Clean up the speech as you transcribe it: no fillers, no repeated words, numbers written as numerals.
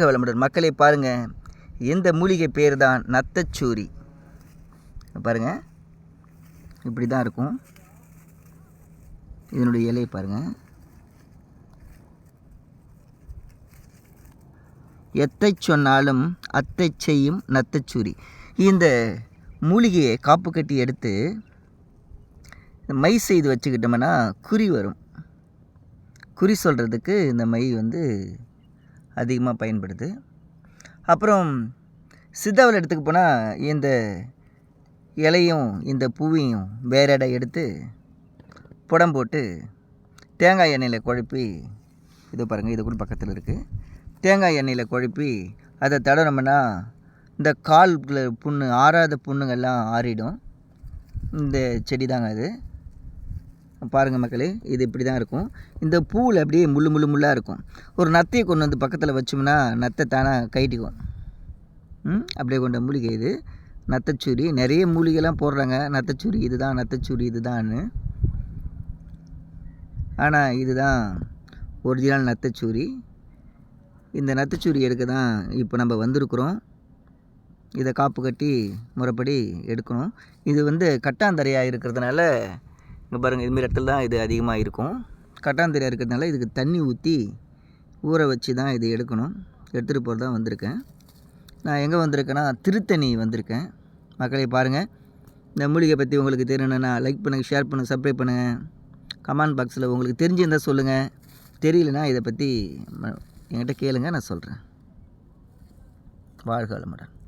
வளமுடன் மக்களே பாருங்கள், இந்த மூலிகை பேர் தான் நத்தச்சூரி. பாருங்கள், இப்படி தான் இருக்கும். இதனுடைய இலையை பாருங்கள். எத்தை சொன்னாலும் அத்தை செய்யும் நத்தச்சூரி. இந்த மூலிகையை காப்பு கட்டி எடுத்து மை செய்து வச்சுக்கிட்டோம்னா குறி வரும். குறி சொல்கிறதுக்கு இந்த மை அதிகமாக பயன்படுது. அப்புறம் சித்தாவில் எடுத்துக்க போனால் இந்த இலையும் இந்த பூவையும் வேற எடுத்து புடம் போட்டு தேங்காய் எண்ணெயில் குழப்பி, இது பாருங்கள், இது கூட பக்கத்தில் இருக்குது. தேங்காய் எண்ணெயில் குழப்பி அதை தடவினோம்னா இந்த காலில் புண்ணு, ஆறாத புண்ணுங்கள்லாம் ஆறிடும். இந்த செடி தாங்க அது. பாருங்கள் மக்களே, இது இப்படி தான் இருக்கும். இந்த பூவில் அப்படியே முள்ளாக இருக்கும். ஒரு நத்தையை கொண்டு வந்து பக்கத்தில் வச்சோம்னா நத்தை தானாக கைட்டிக்கும். அப்படியே கொண்ட மூலிகை இது நத்தச்சூரி. நிறைய மூலிகைலாம் போடுறாங்க, நத்தச்சூரி இதுதான், நத்தச்சூரி இதுதான்னு. ஆனால் இதுதான் ஒரிஜினல் நத்தச்சூரி. இந்த நத்தச்சூரி எடுக்க தான் இப்போ நம்ம வந்திருக்கிறோம். இதை காப்பு கட்டி முறைப்படி எடுக்கணும். இது கட்டாந்தரையாக இருக்கிறதுனால இங்கே பாருங்கள், இதுமாரி இடத்துல தான் இது அதிகமாக இருக்கும். கட்டாந்தரையாக இருக்கிறதுனால இதுக்கு தண்ணி ஊற்றி ஊற வச்சு தான் இது எடுக்கணும். எடுத்துகிட்டு போகிறது தான் வந்திருக்கேன். நான் எங்கே வந்திருக்கேன்னா திருத்தணி வந்திருக்கேன். மக்களை பாருங்கள், இந்த மூலிகை பற்றி உங்களுக்கு தெரியணுன்னா லைக் பண்ணுங்கள், ஷேர் பண்ணுங்கள், சப்ஸ்கிரைப் பண்ணுங்கள். கமெண்ட் பாக்ஸில் உங்களுக்கு தெரிஞ்சிருந்தால் சொல்லுங்கள். தெரியலனா இதை பற்றி என்கிட்ட கேளுங்க, நான் சொல்கிறேன். வாழ்க வளமுடன்.